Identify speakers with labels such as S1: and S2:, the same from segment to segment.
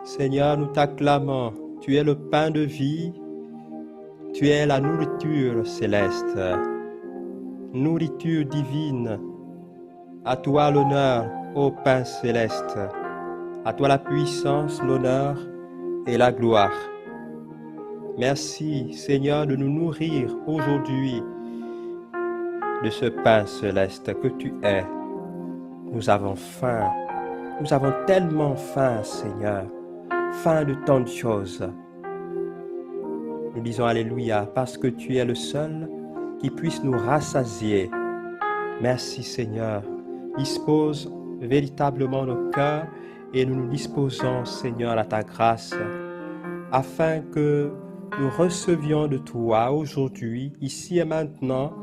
S1: Seigneur, nous t'acclamons. Tu es le pain de vie. Tu es la nourriture céleste, nourriture divine. À toi l'honneur, ô pain céleste. À toi la puissance, l'honneur et la gloire. Merci, Seigneur, de nous nourrir aujourd'hui de ce pain céleste que tu es. Nous avons faim. Nous avons tellement faim, Seigneur. Faim de tant de choses. Nous disons Alléluia parce que tu es le seul qui puisse nous rassasier. Merci, Seigneur. Dispose véritablement nos cœurs et nous nous disposons, Seigneur, à ta grâce, afin que nous recevions de toi aujourd'hui, ici et maintenant,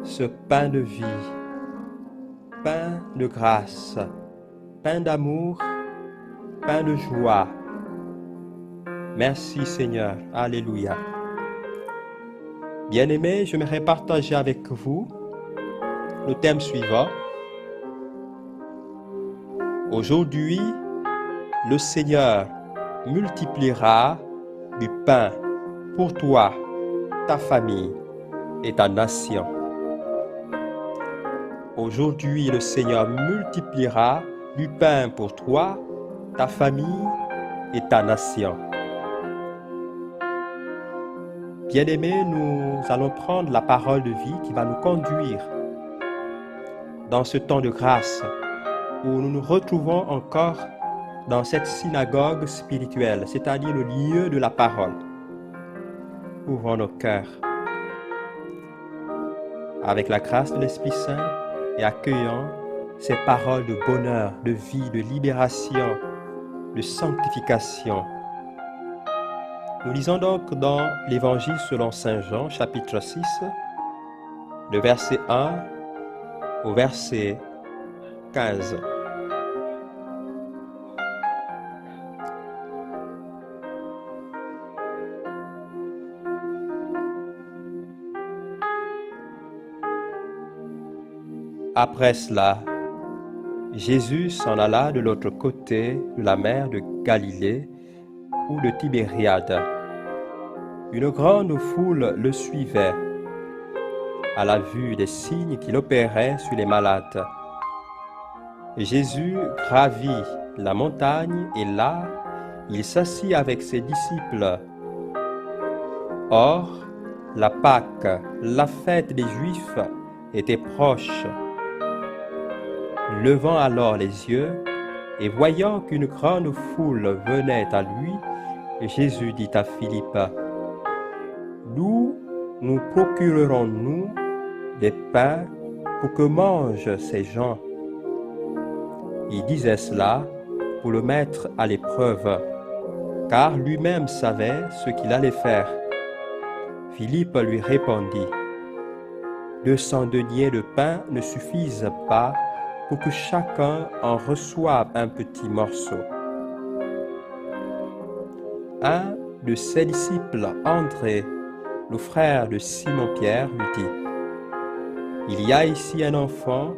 S1: ce pain de vie, pain de grâce, pain d'amour, pain de joie. Merci, Seigneur. Alléluia. Bien-aimés, j'aimerais partager avec vous le thème suivant. Aujourd'hui, le Seigneur multipliera du pain pour toi, ta famille et ta nation. Aujourd'hui, le Seigneur multipliera du pain pour toi, ta famille et ta nation. Bien-aimés, nous allons prendre la parole de vie qui va nous conduire dans ce temps de grâce où nous nous retrouvons encore dans cette synagogue spirituelle, c'est-à-dire le lieu de la parole. Ouvrons nos cœurs avec la grâce de l'Esprit Saint et accueillons ces paroles de bonheur, de vie, de libération, de sanctification. Nous lisons donc dans l'Évangile selon Saint Jean, chapitre 6, de verset 1 au verset 15. Après cela, Jésus s'en alla de l'autre côté de la mer de Galilée ou de Tibériade. Une grande foule le suivait à la vue des signes qu'il opérait sur les malades. Jésus gravit la montagne et là, il s'assit avec ses disciples. Or, la Pâque, la fête des Juifs, était proche. Levant alors les yeux et voyant qu'une grande foule venait à lui, Jésus dit à Philippe, « D'où nous procurerons-nous des pains pour que mangent ces gens ?» Il disait cela pour le mettre à l'épreuve, car lui-même savait ce qu'il allait faire. Philippe lui répondit, « 200 deniers de pain ne suffisent pas pour que chacun en reçoive un petit morceau. » Un de ses disciples, André, le frère de Simon-Pierre, lui dit, « Il y a ici un enfant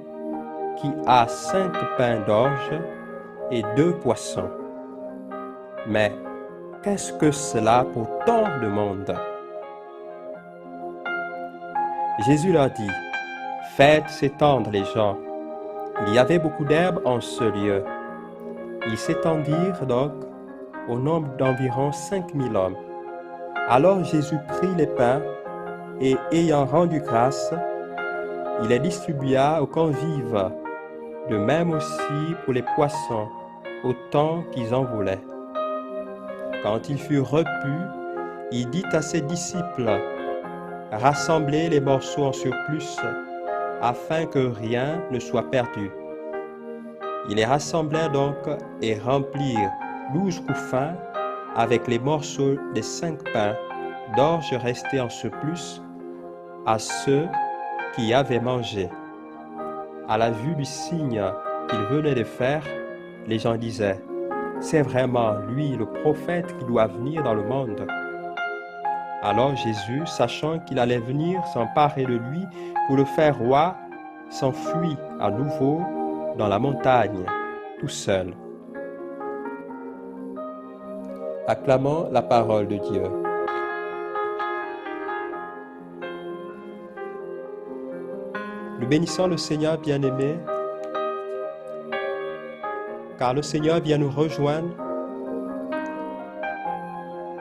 S1: qui a 5 pains d'orge et 2 poissons. Mais qu'est-ce que cela pour tant de monde? » Jésus leur dit, « Faites s'étendre les gens. » Il y avait beaucoup d'herbes en ce lieu. Ils s'étendirent donc au nombre d'environ 5000 hommes. Alors Jésus prit les pains et, ayant rendu grâce, il les distribua aux convives, de même aussi pour les poissons, autant qu'ils en voulaient. Quand ils furent repus, il dit à ses disciples, « Rassemblez les morceaux en surplus, afin que rien ne soit perdu. » Ils les rassemblèrent donc et remplirent 12 couffins avec les morceaux des 5 pains d'orge restés en surplus à ceux qui avaient mangé. À la vue du signe qu'il venait de faire, les gens disaient, « C'est vraiment lui le prophète qui doit venir dans le monde. » Alors Jésus, sachant qu'il allait venir s'emparer de lui pour le faire roi, s'enfuit à nouveau dans la montagne, tout seul. Acclamons la parole de Dieu. Nous bénissons le Seigneur bien-aimé, car le Seigneur vient nous rejoindre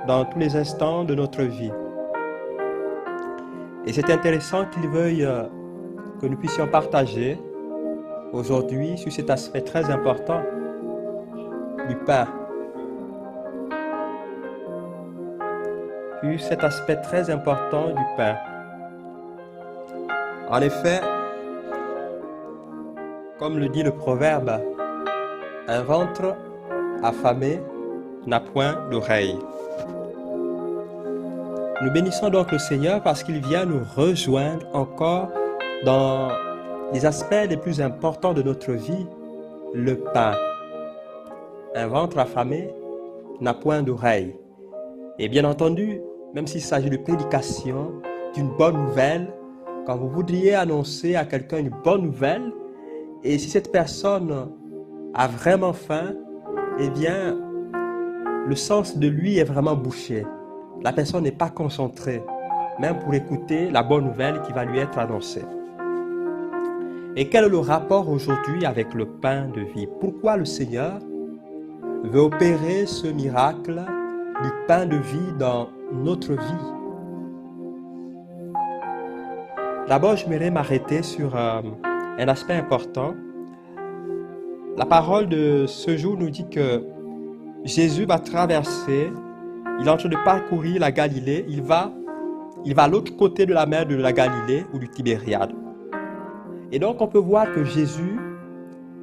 S1: dans tous les instants de notre vie. Et c'est intéressant qu'il veuille que nous puissions partager aujourd'hui sur cet aspect très important du pain. Sur cet aspect très important du pain. En effet, comme le dit le proverbe, un ventre affamé n'a point d'oreille. Nous bénissons donc le Seigneur parce qu'il vient nous rejoindre encore dans les aspects les plus importants de notre vie, le pain. Un ventre affamé n'a point d'oreille. Et bien entendu, même s'il s'agit de prédication, d'une bonne nouvelle, quand vous voudriez annoncer à quelqu'un une bonne nouvelle, et si cette personne a vraiment faim, eh bien, le sens de lui est vraiment bouché. La personne n'est pas concentrée, même pour écouter la bonne nouvelle qui va lui être annoncée. Et quel est le rapport aujourd'hui avec le pain de vie? Pourquoi le Seigneur veut opérer ce miracle du pain de vie dans notre vie? D'abord, j'aimerais m'arrêter sur un aspect important. La parole de ce jour nous dit que Jésus va traverser, il est en train de parcourir la Galilée, il va à l'autre côté de la mer de la Galilée ou du Tibériade. Et donc on peut voir que Jésus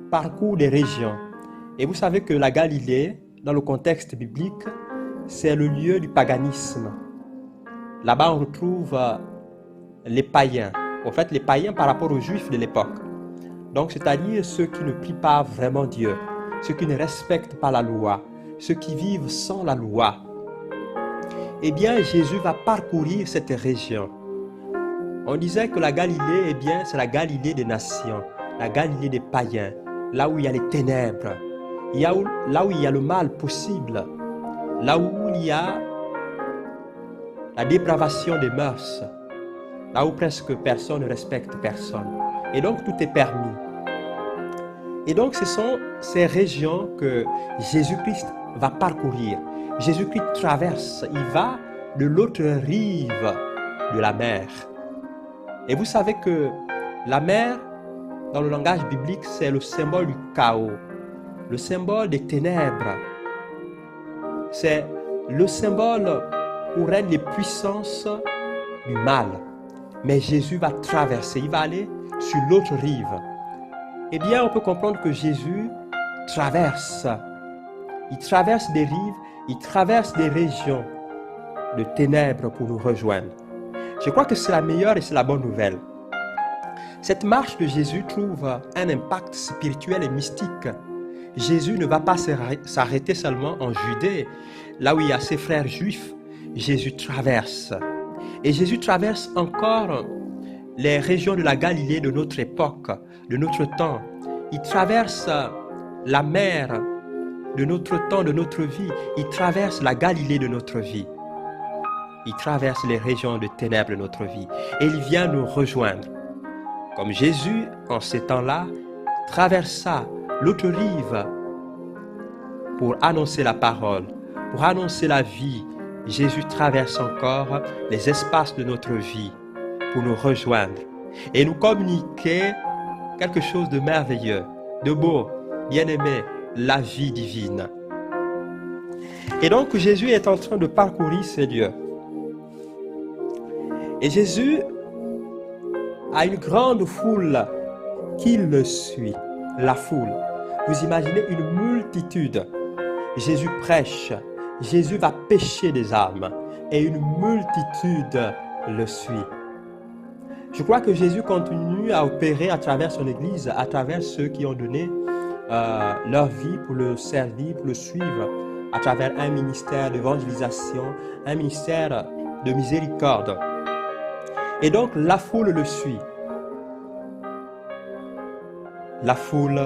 S1: parcourt des régions. Et vous savez que la Galilée, dans le contexte biblique, c'est le lieu du paganisme. Là-bas on retrouve les païens. En fait, les païens par rapport aux juifs de l'époque. Donc, c'est-à-dire ceux qui ne prient pas vraiment Dieu, ceux qui ne respectent pas la loi, ceux qui vivent sans la loi. Eh bien, Jésus va parcourir cette région. On disait que la Galilée, eh bien, c'est la Galilée des nations, la Galilée des païens, là où il y a les ténèbres, là où il y a le mal possible, là où il y a la dépravation des mœurs, là où presque personne ne respecte personne. Et donc, tout est permis. Et donc, ce sont ces régions que Jésus-Christ va parcourir. Jésus-Christ traverse, il va de l'autre rive de la mer. Et vous savez que la mer, dans le langage biblique, c'est le symbole du chaos, le symbole des ténèbres. C'est le symbole où règnent les puissances du mal. Mais Jésus va traverser, il va aller sur l'autre rive. Eh bien, on peut comprendre que Jésus traverse. Il traverse des rives, il traverse des régions de ténèbres pour nous rejoindre. Je crois que c'est la meilleure et c'est la bonne nouvelle. Cette marche de Jésus trouve un impact spirituel et mystique. Jésus ne va pas s'arrêter seulement en Judée, là où il y a ses frères juifs. Jésus traverse. Et Jésus traverse encore les régions de la Galilée de notre époque, de notre temps. Il traverse la mer de notre temps, de notre vie. Il traverse la Galilée de notre vie. Il traverse les régions de ténèbres de notre vie. Et il vient nous rejoindre. Comme Jésus, en ces temps-là, traversa l'autre rive pour annoncer la parole, pour annoncer la vie. Jésus traverse encore les espaces de notre vie pour nous rejoindre et nous communiquer quelque chose de merveilleux, de beau, bien-aimé, la vie divine. Et donc Jésus est en train de parcourir ces lieux. Et Jésus a une grande foule qui le suit. La foule. Vous imaginez une multitude. Jésus prêche. Jésus va pêcher des âmes. Et une multitude le suit. Je crois que Jésus continue à opérer à travers son Église, à travers ceux qui ont donné leur vie pour le servir, pour le suivre, à travers un ministère d'évangélisation, un ministère de miséricorde. Et donc la foule le suit. La foule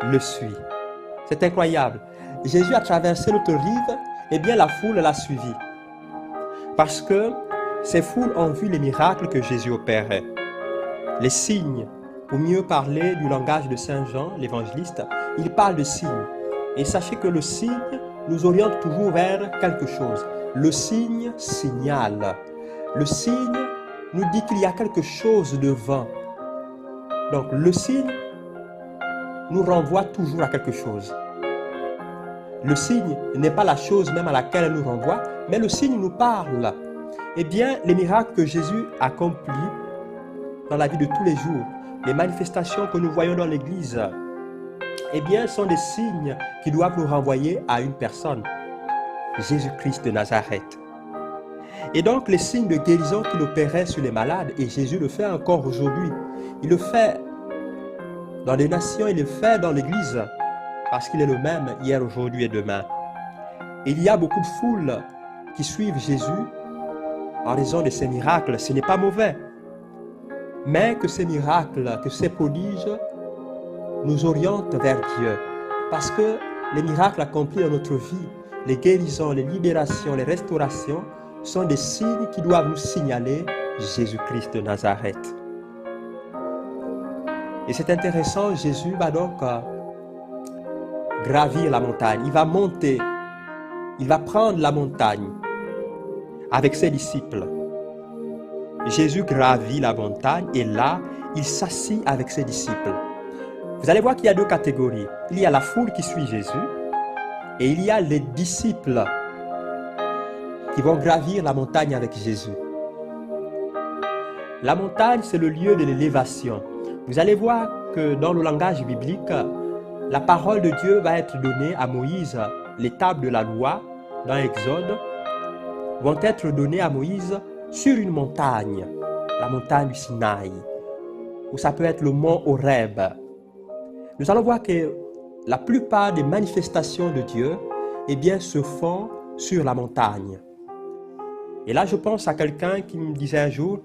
S1: le suit. C'est incroyable. Jésus a traversé l'autre rive eh bien la foule l'a suivi. Parce que ces foules ont vu les miracles que Jésus opérait. Les signes, pour mieux parler du langage de Saint Jean, l'évangéliste, il parle de signes. Et sachez que le signe nous oriente toujours vers quelque chose. Le signe signale. Le signe nous dit qu'il y a quelque chose devant. Donc le signe nous renvoie toujours à quelque chose. Le signe n'est pas la chose même à laquelle elle nous renvoie, mais le signe nous parle. Eh bien, les miracles que Jésus accomplit dans la vie de tous les jours, les manifestations que nous voyons dans l'Église, eh bien, sont des signes qui doivent nous renvoyer à une personne, Jésus-Christ de Nazareth. Et donc, les signes de guérison qu'il opérait sur les malades, et Jésus le fait encore aujourd'hui, il le fait dans les nations, il le fait dans l'Église, parce qu'il est le même hier, aujourd'hui et demain. Il y a beaucoup de foules qui suivent Jésus en raison de ces miracles. Ce n'est pas mauvais, mais que ces miracles, que ces prodiges nous orientent vers Dieu. Parce que les miracles accomplis dans notre vie, les guérisons, les libérations, les restaurations, sont des signes qui doivent nous signaler Jésus-Christ de Nazareth. Et c'est intéressant, Jésus va donc gravir la montagne. Il va monter, il va prendre la montagne avec ses disciples. Jésus gravit la montagne et là, il s'assit avec ses disciples. Vous allez voir qu'il y a deux catégories. Il y a la foule qui suit Jésus et il y a les disciples qui vont gravir la montagne avec Jésus. La montagne, c'est le lieu de l'élévation. Vous allez voir que dans le langage biblique, la parole de Dieu va être donnée à Moïse. Les tables de la loi, dans Exode, vont être données à Moïse sur une montagne, la montagne du Sinaï, ou ça peut être le mont Horeb. Nous allons voir que la plupart des manifestations de Dieu, eh bien, se font sur la montagne. Et là, je pense à quelqu'un qui me disait un jour,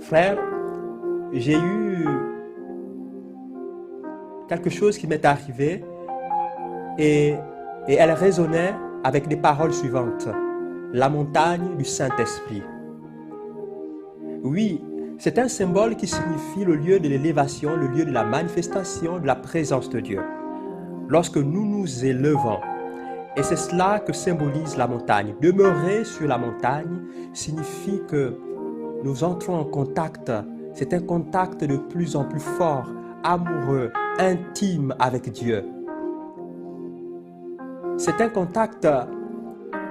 S1: frère, j'ai eu quelque chose qui m'est arrivé et elle résonnait avec des paroles suivantes. La montagne du Saint-Esprit. Oui, c'est un symbole qui signifie le lieu de l'élévation, le lieu de la manifestation de la présence de Dieu. Lorsque nous nous élevons, et c'est cela que symbolise la montagne. Demeurer sur la montagne signifie que nous entrons en contact. C'est un contact de plus en plus fort, amoureux, intime avec Dieu. C'est un contact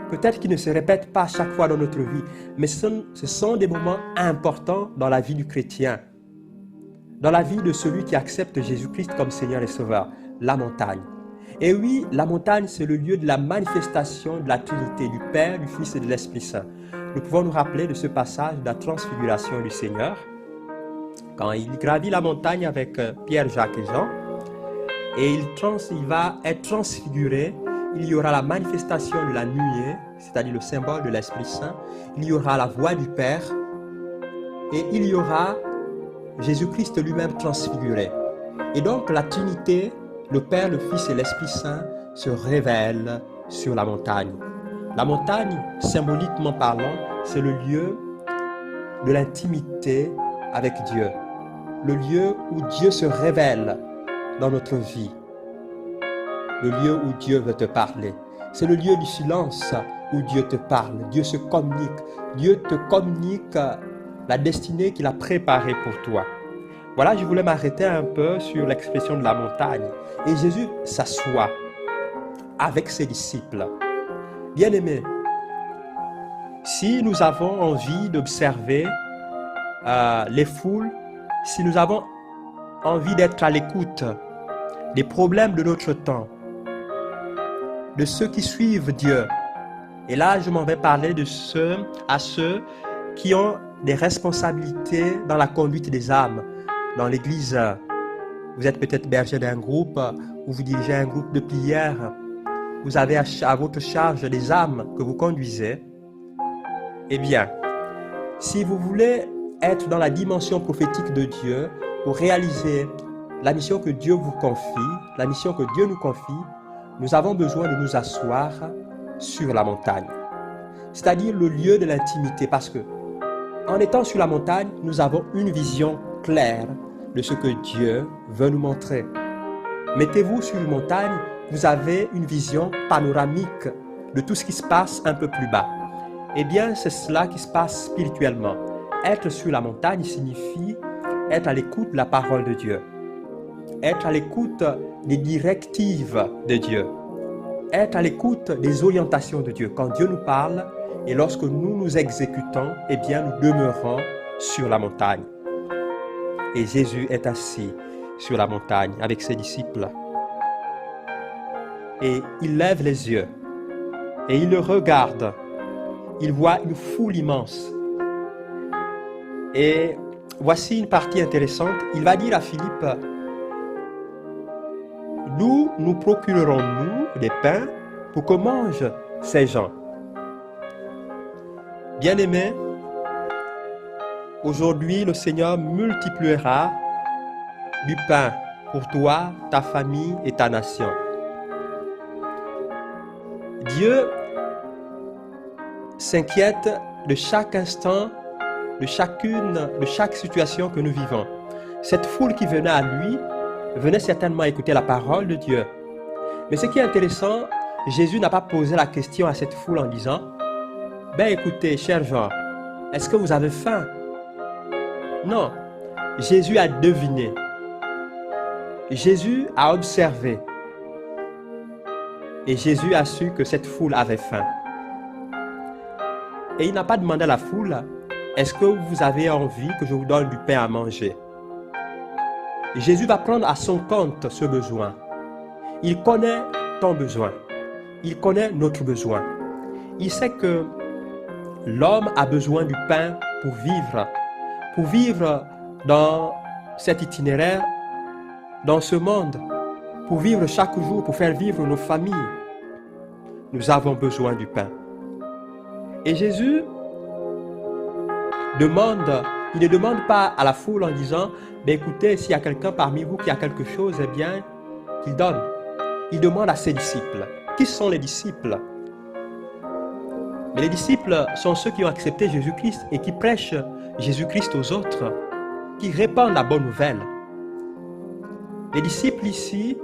S1: peut-être qui ne se répète pas chaque fois dans notre vie, mais ce sont des moments importants dans la vie du chrétien, dans la vie de celui qui accepte Jésus-Christ comme Seigneur et Sauveur, la montagne. Et oui, la montagne, c'est le lieu de la manifestation de la Trinité, du Père, du Fils et de l'Esprit Saint. Nous pouvons nous rappeler de ce passage de la transfiguration du Seigneur, quand il gravit la montagne avec Pierre, Jacques et Jean, et il va être transfiguré. Il y aura la manifestation de la nuée, c'est-à-dire le symbole de l'Esprit Saint. Il y aura la voix du Père, et il y aura Jésus-Christ lui-même transfiguré. Et donc la Trinité, le Père, le Fils et l'Esprit Saint se révèlent sur la montagne. La montagne, symboliquement parlant, c'est le lieu de l'intimité avec Dieu. Le lieu où Dieu se révèle dans notre vie. Le lieu où Dieu veut te parler. C'est le lieu du silence où Dieu te parle. Dieu se communique. Dieu te communique la destinée qu'il a préparée pour toi. Voilà, je voulais m'arrêter un peu sur l'expression de la montagne. Et Jésus s'assoit avec ses disciples. Bien-aimés, si nous avons envie d'observer les foules, si nous avons envie d'être à l'écoute des problèmes de notre temps, de ceux qui suivent Dieu, et là je m'en vais parler de ceux qui ont des responsabilités dans la conduite des âmes, dans l'église. Vous êtes peut-être berger d'un groupe, ou vous dirigez un groupe de prière, vous avez à votre charge des âmes que vous conduisez. Eh bien, si vous voulez être dans la dimension prophétique de Dieu, pour réaliser la mission que Dieu vous confie, la mission que Dieu nous confie, nous avons besoin de nous asseoir sur la montagne, c'est-à-dire le lieu de l'intimité, parce que en étant sur la montagne, nous avons une vision claire de ce que Dieu veut nous montrer. Mettez-vous sur une montagne, vous avez une vision panoramique de tout ce qui se passe un peu plus bas. Eh bien, c'est cela qui se passe spirituellement. Être sur la montagne signifie être à l'écoute de la parole de Dieu, être à l'écoute des directives de Dieu, être à l'écoute des orientations de Dieu. Quand Dieu nous parle et lorsque nous nous exécutons, eh bien, nous demeurons sur la montagne. Et Jésus est assis sur la montagne avec ses disciples. Et il lève les yeux et il le regarde. Il voit une foule immense. Et voici une partie intéressante. Il va dire à Philippe, d'où nous procurerons-nous des pains pour que mangent ces gens? Bien-aimés, aujourd'hui le Seigneur multipliera du pain pour toi, ta famille et ta nation. Dieu s'inquiète de chaque instant, de chaque situation que nous vivons. Cette foule qui venait à lui venait certainement écouter la parole de Dieu. Mais ce qui est intéressant, Jésus n'a pas posé la question à cette foule en disant « Ben écoutez, chers gens, est-ce que vous avez faim ?» Non, Jésus a deviné. Jésus a observé. Et Jésus a su que cette foule avait faim. Et il n'a pas demandé à la foule, est-ce que vous avez envie que je vous donne du pain à manger? Jésus va prendre à son compte ce besoin. Il connaît ton besoin. Il connaît notre besoin. Il sait que l'homme a besoin du pain pour vivre dans cet itinéraire, dans ce monde, pour vivre chaque jour, pour faire vivre nos familles. Nous avons besoin du pain. Et Jésus il ne demande pas à la foule en disant, ben écoutez, s'il y a quelqu'un parmi vous qui a quelque chose, eh bien, qu'il donne. Il demande à ses disciples. Qui sont les disciples? Mais les disciples sont ceux qui ont accepté Jésus-Christ et qui prêchent Jésus-Christ aux autres, qui répandent la bonne nouvelle. Les disciples ici,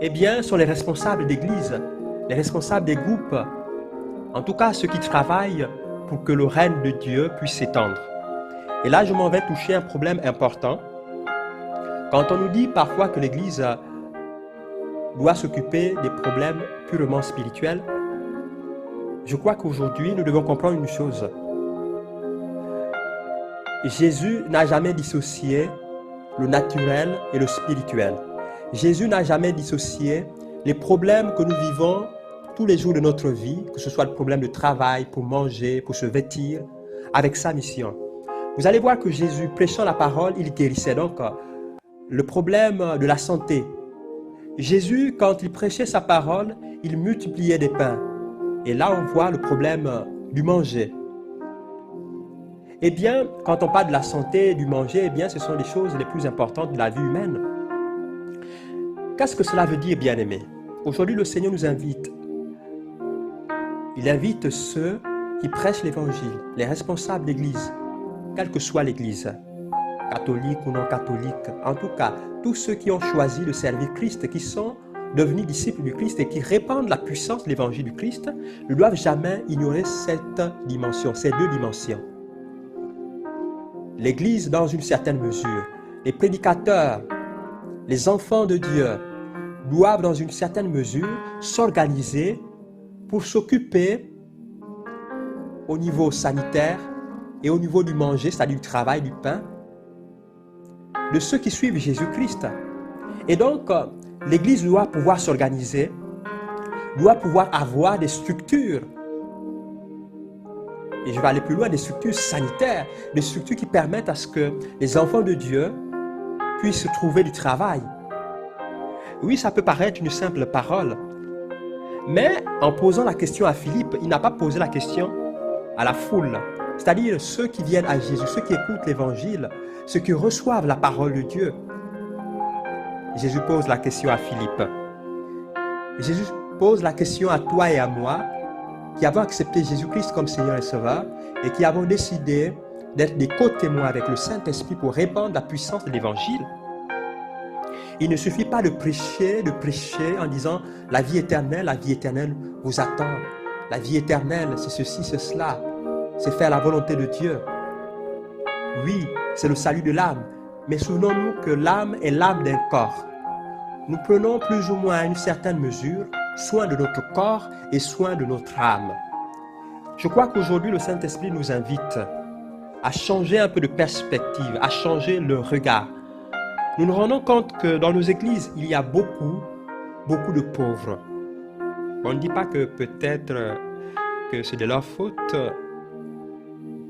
S1: eh bien, sont les responsables d'église, les responsables des groupes, en tout cas ceux qui travaillent pour que le règne de Dieu puisse s'étendre. Et là, je m'en vais toucher un problème important. Quand on nous dit parfois que l'Église doit s'occuper des problèmes purement spirituels, je crois qu'aujourd'hui, nous devons comprendre une chose. Jésus n'a jamais dissocié le naturel et le spirituel. Jésus n'a jamais dissocié les problèmes que nous vivons tous les jours de notre vie, que ce soit le problème de travail, pour manger, pour se vêtir, avec sa mission. Vous allez voir que Jésus, prêchant la parole, il guérissait donc le problème de la santé. Jésus, quand il prêchait sa parole, il multipliait des pains. Et là, on voit le problème du manger. Eh bien, quand on parle de la santé, du manger, eh bien, ce sont les choses les plus importantes de la vie humaine. Qu'est-ce que cela veut dire, bien-aimés? Aujourd'hui, le Seigneur nous invite. Il invite ceux qui prêchent l'Évangile, les responsables d'Église, quelle que soit l'Église, catholique ou non catholique, en tout cas, tous ceux qui ont choisi de servir Christ, qui sont devenus disciples du Christ et qui répandent la puissance de l'Évangile du Christ, ne doivent jamais ignorer cette dimension, ces deux dimensions. L'Église, dans une certaine mesure, les prédicateurs, les enfants de Dieu, doivent dans une certaine mesure s'organiser pour s'occuper au niveau sanitaire et au niveau du manger, c'est-à-dire du travail, du pain, de ceux qui suivent Jésus-Christ. Et donc, l'Église doit pouvoir s'organiser, doit pouvoir avoir des structures. Et je vais aller plus loin, des structures sanitaires, des structures qui permettent à ce que les enfants de Dieu puissent trouver du travail. Oui, ça peut paraître une simple parole, mais en posant la question à Philippe, il n'a pas posé la question à la foule, c'est-à-dire ceux qui viennent à Jésus, ceux qui écoutent l'Évangile, ceux qui reçoivent la parole de Dieu. Jésus pose la question à Philippe. Jésus pose la question à toi et à moi, qui avons accepté Jésus-Christ comme Seigneur et Sauveur et qui avons décidé d'être des co-témoins avec le Saint-Esprit pour répandre la puissance de l'Évangile. Il ne suffit pas de prêcher en disant la vie éternelle vous attend. La vie éternelle, c'est ceci, c'est cela. C'est faire la volonté de Dieu. Oui, c'est le salut de l'âme. Mais souvenons-nous que l'âme est l'âme d'un corps. Nous prenons plus ou moins à une certaine mesure soin de notre corps et soin de notre âme. Je crois qu'aujourd'hui, le Saint-Esprit nous invite à changer un peu de perspective, à changer le regard. Nous nous rendons compte que dans nos églises, il y a beaucoup de pauvres. On ne dit pas que peut-être que c'est de leur faute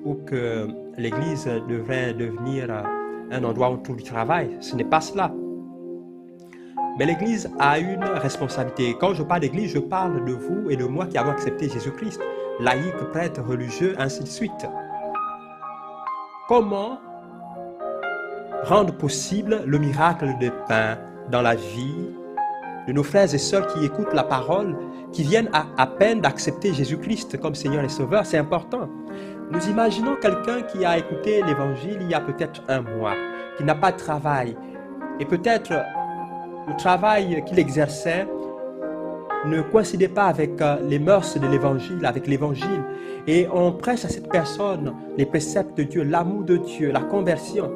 S1: ou que l'église devrait devenir un endroit où tout le travail. Ce n'est pas cela. Mais l'église a une responsabilité. Quand je parle d'église, je parle de vous et de moi qui avons accepté Jésus-Christ, laïcs, prêtres, religieux, ainsi de suite. Comment rendre possible le miracle des pains dans la vie de nos frères et sœurs qui écoutent la parole, qui viennent à peine d'accepter Jésus-Christ comme Seigneur et Sauveur? C'est important. Nous imaginons quelqu'un qui a écouté l'Évangile il y a peut-être un mois, qui n'a pas de travail, et peut-être le travail qu'il exerçait ne coïncidait pas avec les mœurs de l'Évangile, avec l'Évangile. Et on prêche à cette personne les préceptes de Dieu, l'amour de Dieu, la conversion.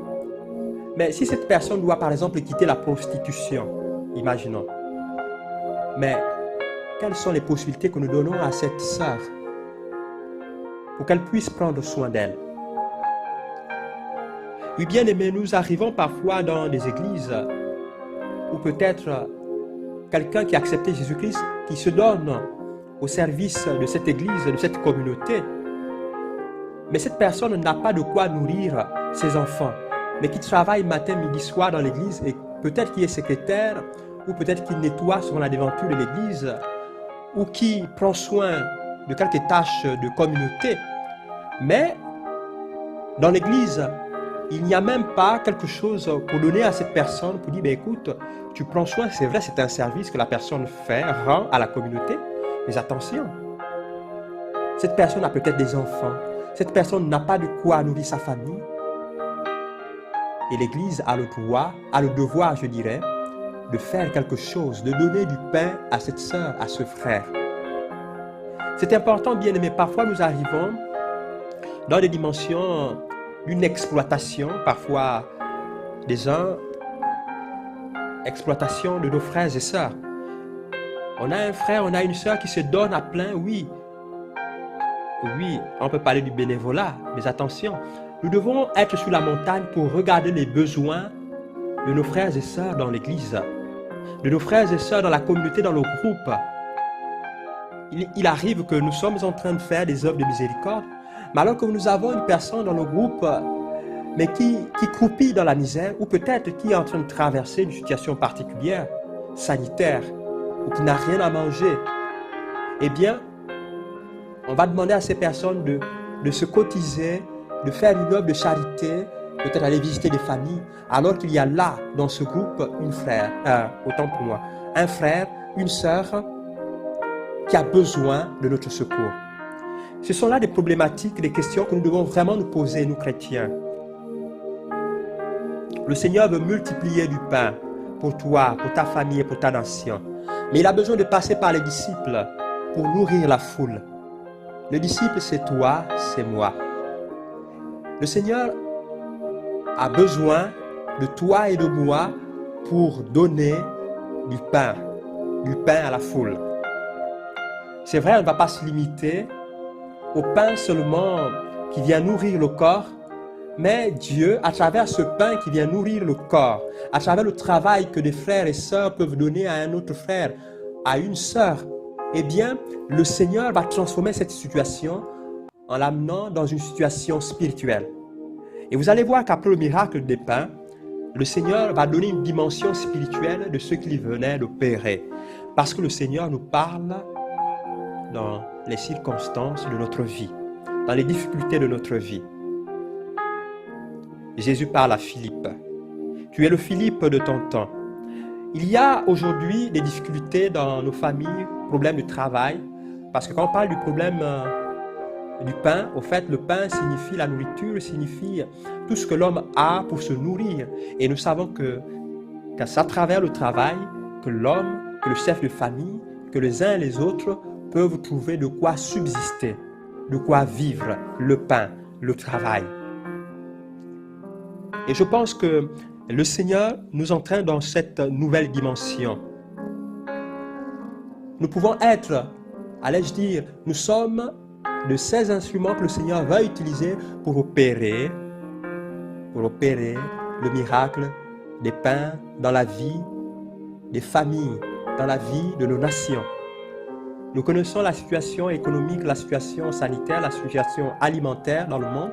S1: Mais si cette personne doit par exemple quitter la prostitution, imaginons. Mais quelles sont les possibilités que nous donnons à cette sœur pour qu'elle puisse prendre soin d'elle? Oui, bien aimés, nous arrivons parfois dans des églises où peut-être quelqu'un qui a accepté Jésus-Christ, qui se donne au service de cette église, de cette communauté. Mais cette personne n'a pas de quoi nourrir ses enfants, mais qui travaille matin, midi, soir dans l'église et peut-être qui est secrétaire, ou peut-être qui nettoie sur la devanture de l'église, ou qui prend soin de quelques tâches de communauté. Mais dans l'église, il n'y a même pas quelque chose pour donner à cette personne, pour dire, écoute, tu prends soin, c'est vrai, c'est un service que la personne fait, rend à la communauté, mais attention, cette personne a peut-être des enfants, cette personne n'a pas de quoi nourrir sa famille, et l'église a le droit, a le devoir, je dirais, de faire quelque chose, de donner du pain à cette sœur, à ce frère. C'est important, bien aimé, parfois nous arrivons dans des dimensions d'une exploitation, parfois des uns, exploitation de nos frères et sœurs. On a un frère, on a une sœur qui se donne à plein, oui. Oui, on peut parler du bénévolat, mais attention, nous devons être sur la montagne pour regarder les besoins de nos frères et sœurs dans l'église, de nos frères et sœurs dans la communauté, dans le groupe. Il arrive que nous sommes en train de faire des œuvres de miséricorde, mais alors que nous avons une personne dans le groupe, mais qui croupit dans la misère, ou peut-être qui est en train de traverser une situation particulière, sanitaire, ou qui n'a rien à manger, eh bien, on va demander à ces personnes de se cotiser, de faire une œuvre de charité, peut-être aller visiter des familles, alors qu'il y a là, dans ce groupe, autant pour moi, un frère, une sœur qui a besoin de notre secours. Ce sont là des problématiques, des questions que nous devons vraiment nous poser, nous chrétiens. Le Seigneur veut multiplier du pain pour toi, pour ta famille et pour ta nation. Mais il a besoin de passer par les disciples pour nourrir la foule. Le disciple, c'est toi, c'est moi. Le Seigneur a besoin de toi et de moi pour donner du pain à la foule. C'est vrai, on ne va pas se limiter au pain seulement qui vient nourrir le corps, mais Dieu, à travers ce pain qui vient nourrir le corps, à travers le travail que des frères et sœurs peuvent donner à un autre frère, à une sœur, eh bien, le Seigneur va transformer cette situation en l'amenant dans une situation spirituelle. Et vous allez voir qu'après le miracle des pains, le Seigneur va donner une dimension spirituelle de ce qu'il venait d'opérer. Parce que le Seigneur nous parle dans les circonstances de notre vie, dans les difficultés de notre vie. Jésus parle à Philippe. Tu es le Philippe de ton temps. Il y a aujourd'hui des difficultés dans nos familles problème du travail, parce que quand on parle du problème du pain, au fait, le pain signifie la nourriture, signifie tout ce que l'homme a pour se nourrir. Et nous savons que c'est à travers le travail que l'homme, que le chef de famille, que les uns et les autres peuvent trouver de quoi subsister, de quoi vivre, le pain, le travail. Et je pense que le Seigneur nous entraîne dans cette nouvelle dimension. Nous pouvons être, allais-je dire, nous sommes de ces instruments que le Seigneur va utiliser pour opérer le miracle des pains dans la vie des familles, dans la vie de nos nations. Nous connaissons la situation économique, la situation sanitaire, la situation alimentaire dans le monde,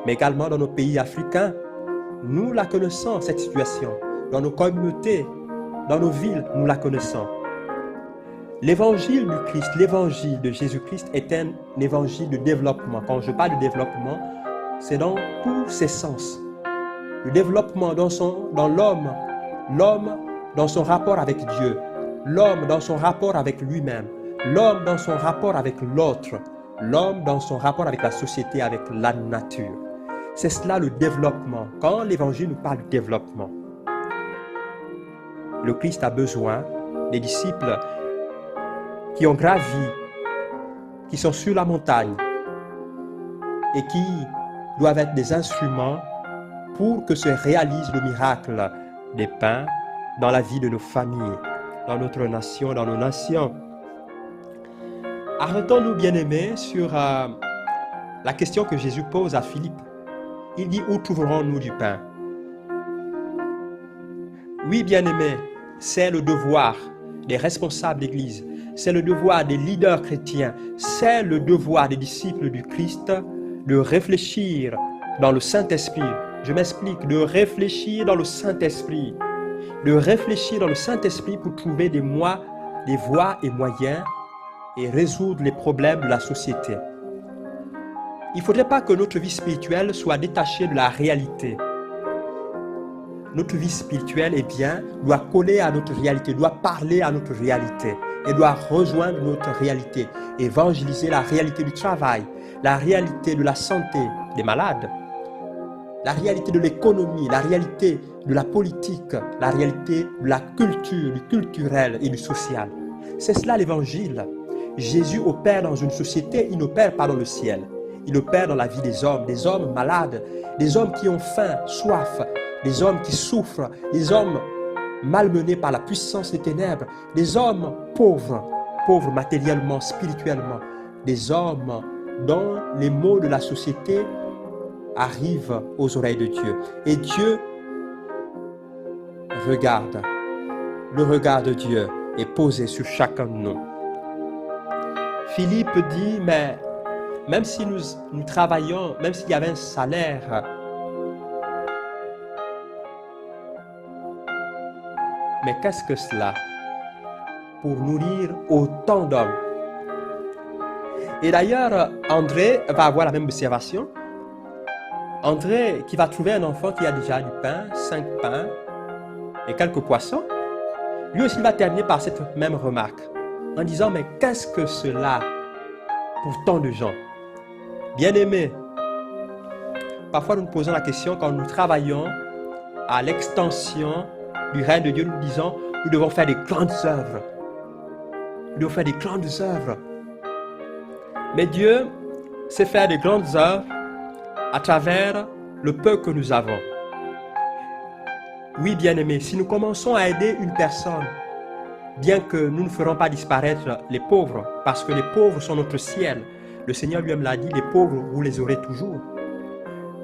S1: mais également dans nos pays africains. Nous la connaissons, cette situation. Dans nos communautés, dans nos villes, nous la connaissons. L'évangile du Christ, l'évangile de Jésus-Christ est un évangile de développement. Quand je parle de développement, c'est dans tous ses sens. Le développement dans l'homme, l'homme dans son rapport avec Dieu, l'homme dans son rapport avec lui-même, l'homme dans son rapport avec l'autre, l'homme dans son rapport avec la société, avec la nature. C'est cela le développement. Quand l'évangile nous parle de développement, le Christ a besoin des disciples qui ont gravi, qui sont sur la montagne et qui doivent être des instruments pour que se réalise le miracle des pains dans la vie de nos familles, dans notre nation, dans nos nations. Arrêtons-nous, bien-aimés, sur la question que Jésus pose à Philippe. Il dit, où trouverons-nous du pain? Oui, bien-aimés, c'est le devoir des responsables d'Église, c'est le devoir des leaders chrétiens, c'est le devoir des disciples du Christ de réfléchir dans le Saint-Esprit. Je m'explique, de réfléchir dans le Saint-Esprit. De réfléchir dans le Saint-Esprit pour trouver des voies et moyens et résoudre les problèmes de la société. Il ne faudrait pas que notre vie spirituelle soit détachée de la réalité. Notre vie spirituelle, doit coller à notre réalité, doit parler à notre réalité et doit rejoindre notre réalité, évangéliser la réalité du travail, la réalité de la santé des malades, la réalité de l'économie, la réalité de la politique, la réalité de la culture, du culturel et du social. C'est cela l'évangile. Jésus opère dans une société, il n'opère pas dans le ciel. Il opère dans la vie des hommes malades, des hommes qui ont faim, soif, des hommes qui souffrent, des hommes malmenés par la puissance des ténèbres, des hommes pauvres matériellement, spirituellement, des hommes dont les maux de la société arrivent aux oreilles de Dieu. Et Dieu regarde. Le regard de Dieu est posé sur chacun de nous. Philippe dit, mais même si nous travaillons, même s'il y avait un salaire, mais qu'est-ce que cela pour nourrir autant d'hommes? Et d'ailleurs, André va avoir la même observation. André qui va trouver un enfant qui a déjà du pain, 5 pains et quelques poissons, lui aussi va terminer par cette même remarque en disant, mais qu'est-ce que cela pour tant de gens? Bien-aimés, parfois nous nous posons la question quand nous travaillons à l'extension du règne de Dieu, nous disons, nous devons faire des grandes œuvres. Nous devons faire des grandes œuvres. Mais Dieu sait faire des grandes œuvres à travers le peu que nous avons. Oui, bien-aimés, si nous commençons à aider une personne, bien que nous ne ferons pas disparaître les pauvres, parce que les pauvres sont notre ciel, le Seigneur lui-même l'a dit, les pauvres, vous les aurez toujours.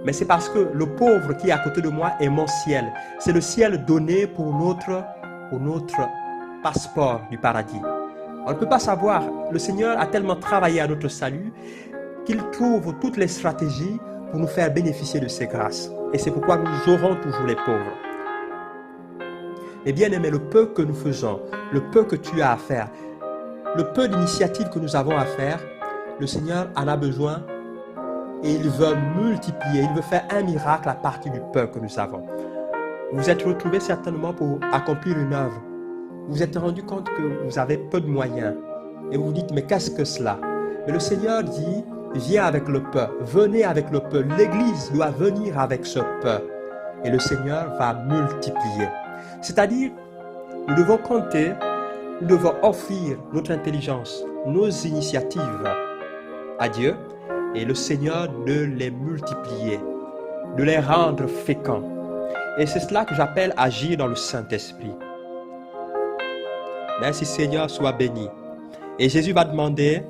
S1: Mais c'est parce que le pauvre qui est à côté de moi est mon ciel. C'est le ciel donné pour notre passeport du paradis. On ne peut pas savoir, le Seigneur a tellement travaillé à notre salut qu'il trouve toutes les stratégies pour nous faire bénéficier de ses grâces. Et c'est pourquoi nous aurons toujours les pauvres. Mais bien aimé, le peu que nous faisons, le peu que tu as à faire, le peu d'initiatives que nous avons à faire, le Seigneur en a besoin et il veut multiplier, il veut faire un miracle à partir du peu que nous avons. Vous vous êtes retrouvés certainement pour accomplir une œuvre. Vous vous êtes rendu compte que vous avez peu de moyens. Et vous vous dites, mais qu'est-ce que cela? Mais le Seigneur dit, viens avec le peu, venez avec le peu. L'Église doit venir avec ce peu. Et le Seigneur va multiplier. C'est-à-dire, nous devons compter, nous devons offrir notre intelligence, nos initiatives à Dieu, et le Seigneur de les multiplier, de les rendre féconds. Et c'est cela que j'appelle agir dans le Saint-Esprit. Merci Seigneur, sois béni. Et Jésus va demander,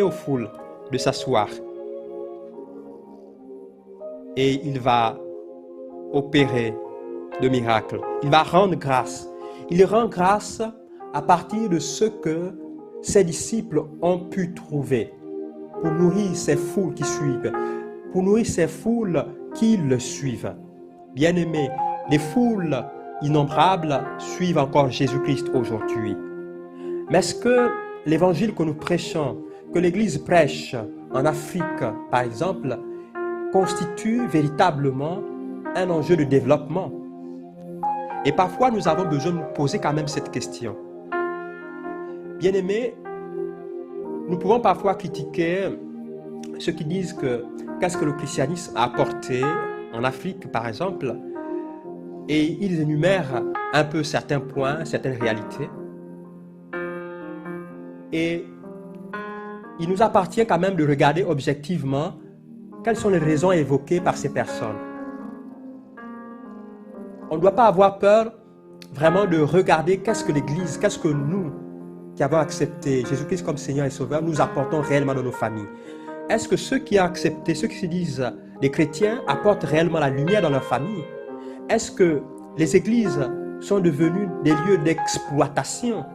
S1: aux foules de s'asseoir. Et il va opérer de miracles. Il va rendre grâce. Il rend grâce à partir de ce que ses disciples ont pu trouver pour nourrir ces foules qui suivent, pour nourrir ces foules qui le suivent. Bien-aimés, les foules innombrables suivent encore Jésus-Christ aujourd'hui. Mais est-ce que l'évangile que nous prêchons, que l'Église prêche en Afrique, par exemple, constitue véritablement un enjeu de développement? Et parfois, nous avons besoin de nous poser quand même cette question. Bien-aimés, nous pouvons parfois critiquer ceux qui disent que qu'est-ce que le christianisme a apporté en Afrique, par exemple, et ils énumèrent un peu certains points, certaines réalités. Et il nous appartient quand même de regarder objectivement quelles sont les raisons évoquées par ces personnes. On ne doit pas avoir peur vraiment de regarder qu'est-ce que l'Église, qu'est-ce que nous, qui avons accepté Jésus-Christ comme Seigneur et Sauveur, nous apportons réellement dans nos familles. Est-ce que ceux qui ont accepté, ceux qui se disent des chrétiens, apportent réellement la lumière dans leur famille? Est-ce que les églises sont devenues des lieux d'exploitation?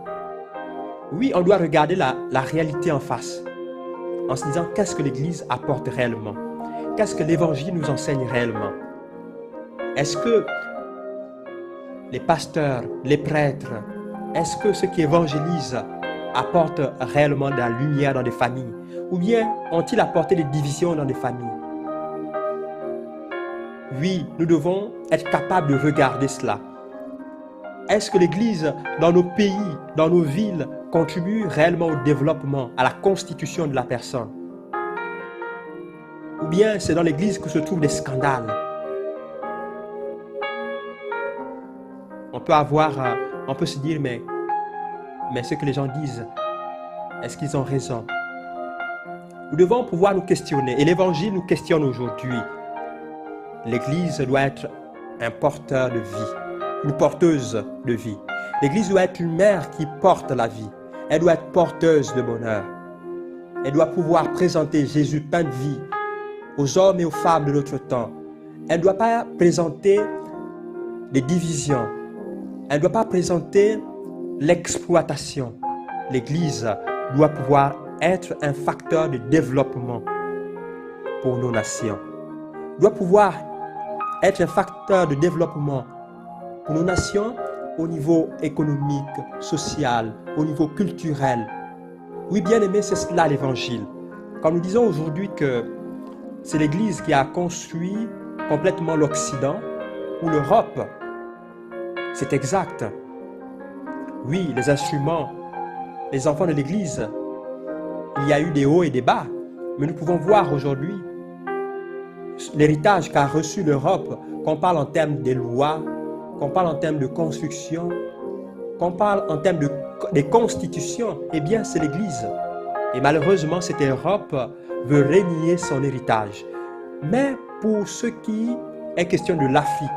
S1: Oui, on doit regarder la réalité en face, en se disant qu'est-ce que l'Église apporte réellement? Qu'est-ce que l'Évangile nous enseigne réellement? Est-ce que les pasteurs, les prêtres, est-ce que ceux qui évangélisent apportent réellement de la lumière dans des familles? Ou bien ont-ils apporté des divisions dans des familles? Oui, nous devons être capables de regarder cela. Est-ce que l'Église, dans nos pays, dans nos villes, contribue réellement au développement, à la constitution de la personne? Ou bien c'est dans l'Église que se trouvent des scandales? On peut se dire, mais ce que les gens disent, est-ce qu'ils ont raison? Nous devons pouvoir nous questionner, et l'Évangile nous questionne aujourd'hui. L'Église doit être un porteur de vie, une porteuse de vie. L'Église doit être une mère qui porte la vie. Elle doit être porteuse de bonheur. Elle doit pouvoir présenter Jésus plein de vie aux hommes et aux femmes de notre temps. Elle ne doit pas présenter des divisions. Elle ne doit pas présenter l'exploitation. L'Église doit pouvoir être un facteur de développement pour nos nations. Elle doit pouvoir être un facteur de développement pour nos nations au niveau économique, social, au niveau culturel. Oui, bien aimé, c'est cela l'Évangile. Quand nous disons aujourd'hui que c'est l'Église qui a construit complètement l'Occident ou l'Europe, c'est exact. Oui, les instruments, les enfants de l'Église, il y a eu des hauts et des bas, mais nous pouvons voir aujourd'hui l'héritage qu'a reçu l'Europe, qu'on parle en termes des lois, qu'on parle en termes de construction, qu'on parle en termes des constitutions, eh bien c'est l'Église. Et malheureusement, cette Europe veut renier son héritage. Mais pour ce qui est question de l'Afrique,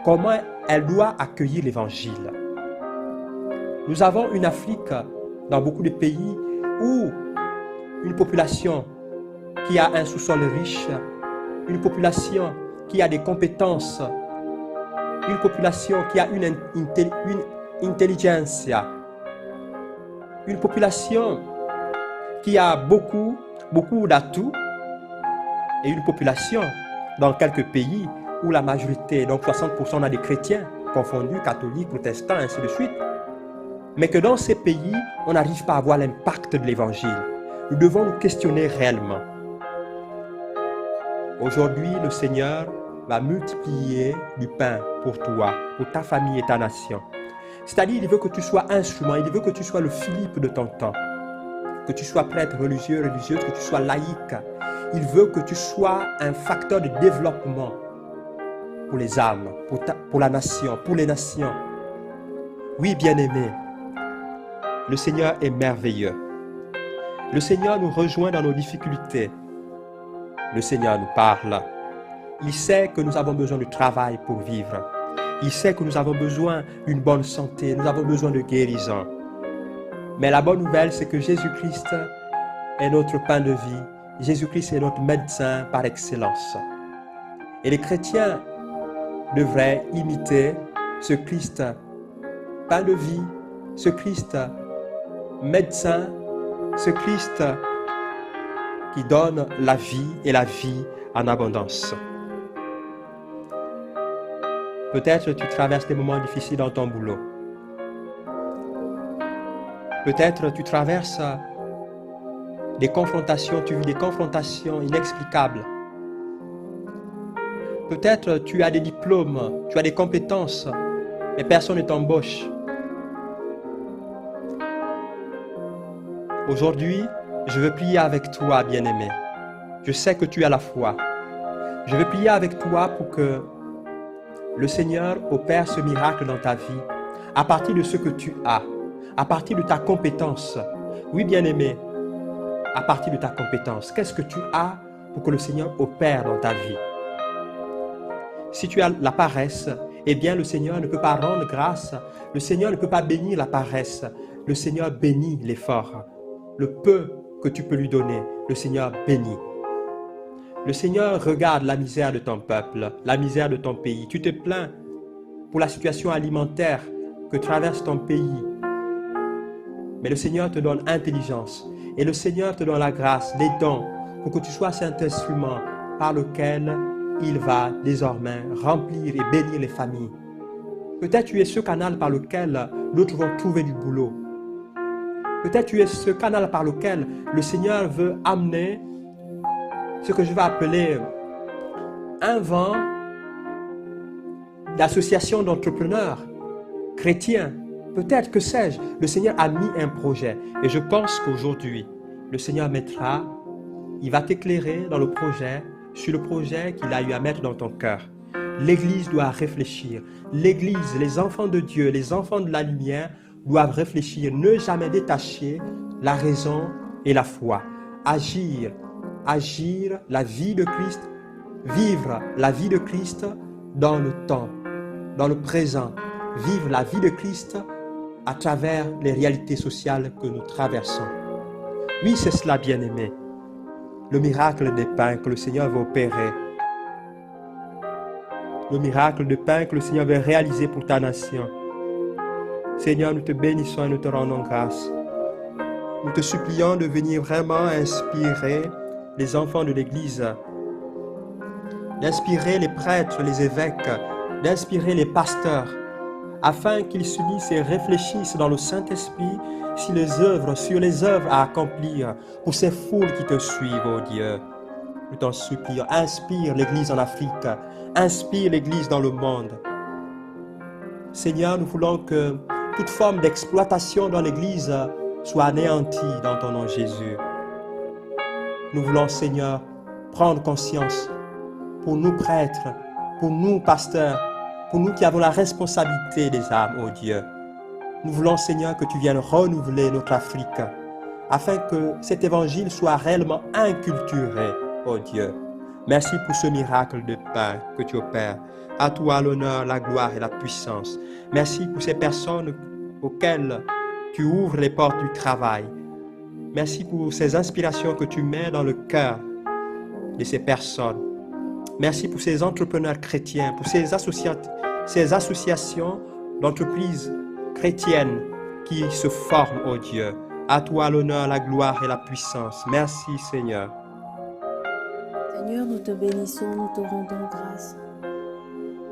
S1: comment elle doit accueillir l'Évangile? Nous avons une Afrique dans beaucoup de pays où une population qui a un sous-sol riche, une population qui a des compétences, une population qui a une intelligentsia, une population qui a beaucoup d'atouts, et une population dans quelques pays où la majorité, donc 60% on a des chrétiens confondus, catholiques, protestants, ainsi de suite, mais que dans ces pays, on n'arrive pas à voir l'impact de l'Évangile. Nous devons nous questionner réellement. Aujourd'hui, le Seigneur va multiplier du pain pour toi, pour ta famille et ta nation. C'est-à-dire, il veut que tu sois instrument, il veut que tu sois le Philippe de ton temps, que tu sois prêtre religieux, religieuse, que tu sois laïque. Il veut que tu sois un facteur de développement pour les âmes, pour la nation, pour les nations. Oui, bien-aimés, le Seigneur est merveilleux. Le Seigneur nous rejoint dans nos difficultés. Le Seigneur nous parle. Il sait que nous avons besoin de travail pour vivre. Il sait que nous avons besoin d'une bonne santé, nous avons besoin de guérison. Mais la bonne nouvelle, c'est que Jésus-Christ est notre pain de vie. Jésus-Christ est notre médecin par excellence. Et les chrétiens devraient imiter ce Christ, pain de vie, ce Christ, médecin, ce Christ qui donne la vie et la vie en abondance. Peut-être tu traverses des moments difficiles dans ton boulot. Peut-être tu traverses des confrontations, tu vis des confrontations inexplicables. Peut-être tu as des diplômes, tu as des compétences, mais personne ne t'embauche. Aujourd'hui, je veux prier avec toi, bien-aimé. Je sais que tu as la foi. Je veux prier avec toi pour que le Seigneur opère ce miracle dans ta vie à partir de ce que tu as, à partir de ta compétence. Oui, bien-aimé, à partir de ta compétence. Qu'est-ce que tu as pour que le Seigneur opère dans ta vie? Si tu as la paresse, eh bien le Seigneur ne peut pas rendre grâce. Le Seigneur ne peut pas bénir la paresse. Le Seigneur bénit l'effort. Le peu que tu peux lui donner, le Seigneur bénit. Le Seigneur regarde la misère de ton peuple, la misère de ton pays. Tu te plains pour la situation alimentaire que traverse ton pays. Mais le Seigneur te donne intelligence et le Seigneur te donne la grâce, les dons, pour que tu sois cet instrument par lequel il va désormais remplir et bénir les familles. Peut-être tu es ce canal par lequel d'autres vont trouver du boulot. Peut-être tu es ce canal par lequel le Seigneur veut amener ce que je vais appeler un vent d'association d'entrepreneurs chrétiens. Peut-être, que sais-je, le Seigneur a mis un projet. Et je pense qu'aujourd'hui, le Seigneur mettra, il va t'éclairer dans le projet, sur le projet qu'il a eu à mettre dans ton cœur. L'Église doit réfléchir. L'Église, les enfants de Dieu, les enfants de la lumière doivent réfléchir, ne jamais détacher la raison et la foi. Agir la vie de Christ, vivre la vie de Christ dans le temps, dans le présent. Vivre la vie de Christ à travers les réalités sociales que nous traversons. Oui, c'est cela, bien-aimé. Le miracle des pains que le Seigneur veut opérer. Le miracle de pain que le Seigneur veut réaliser pour ta nation. Seigneur, nous te bénissons et nous te rendons grâce. Nous te supplions de venir vraiment inspirer les enfants de l'Église, d'inspirer les prêtres, les évêques, d'inspirer les pasteurs, afin qu'ils s'unissent et réfléchissent dans le Saint-Esprit sur les œuvres à accomplir pour ces foules qui te suivent, ô Dieu. Nous t'en supplions, inspire l'Église en Afrique, inspire l'Église dans le monde. Seigneur, nous voulons que toute forme d'exploitation dans l'Église soit anéantie dans ton nom Jésus. Nous voulons, Seigneur, prendre conscience pour nous prêtres, pour nous pasteurs, pour nous qui avons la responsabilité des âmes, ô Dieu. Nous voulons, Seigneur, que tu viennes renouveler notre Afrique, afin que cet évangile soit réellement inculturé, ô Dieu. Merci pour ce miracle de pain que tu opères. À toi l'honneur, la gloire et la puissance. Merci pour ces personnes auxquelles tu ouvres les portes du travail. Merci pour ces inspirations que tu mets dans le cœur de ces personnes. Merci pour ces entrepreneurs chrétiens, pour ces associations d'entreprises chrétiennes qui se forment, ô Dieu. À toi l'honneur, la gloire et la puissance. Merci, Seigneur.
S2: Seigneur, nous te bénissons, nous te rendons grâce.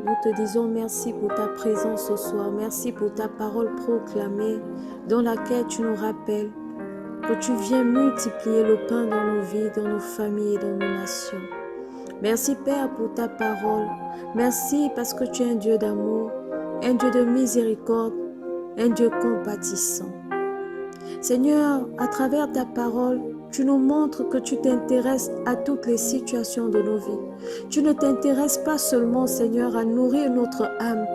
S2: Nous te disons merci pour ta présence ce soir. Merci pour ta parole proclamée dans laquelle tu nous rappelles que tu viens multiplier le pain dans nos vies, dans nos familles et dans nos nations. Merci Père pour ta parole. Merci parce que tu es un Dieu d'amour, un Dieu de miséricorde, un Dieu compatissant. Seigneur, à travers ta parole, tu nous montres que tu t'intéresses à toutes les situations de nos vies. Tu ne t'intéresses pas seulement, Seigneur, à nourrir notre âme,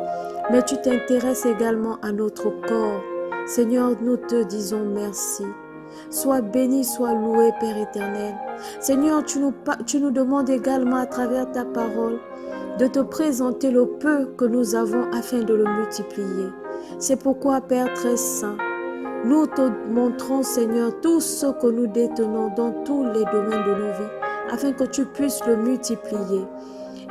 S2: mais tu t'intéresses également à notre corps. Seigneur, nous te disons merci. Sois béni, sois loué, Père éternel. Seigneur, tu nous demandes également à travers ta parole de te présenter le peu que nous avons afin de le multiplier. C'est pourquoi, Père très saint, nous te montrons, Seigneur, tout ce que nous détenons dans tous les domaines de nos vies, afin que tu puisses le multiplier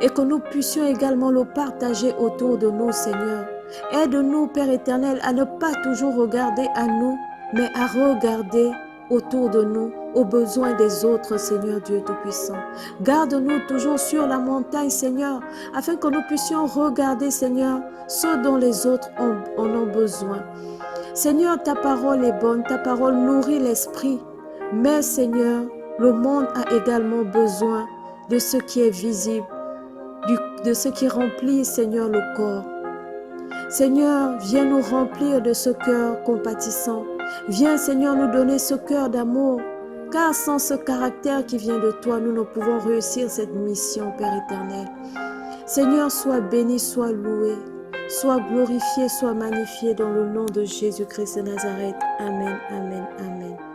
S2: et que nous puissions également le partager autour de nous, Seigneur. Aide-nous, Père éternel, à ne pas toujours regarder à nous, mais à regarder autour de nous, aux besoins des autres, Seigneur Dieu Tout-Puissant. Garde-nous toujours sur la montagne, Seigneur, afin que nous puissions regarder, Seigneur, ce dont les autres en ont besoin. Seigneur, ta parole est bonne, ta parole nourrit l'esprit, mais Seigneur, le monde a également besoin de ce qui est visible, de ce qui remplit, Seigneur, le corps. Seigneur, viens nous remplir de ce cœur compatissant. Viens, Seigneur, nous donner ce cœur d'amour, car sans ce caractère qui vient de toi, nous ne pouvons réussir cette mission, Père éternel. Seigneur, sois béni, sois loué, sois glorifié, sois magnifié dans le nom de Jésus-Christ de Nazareth. Amen, amen, amen.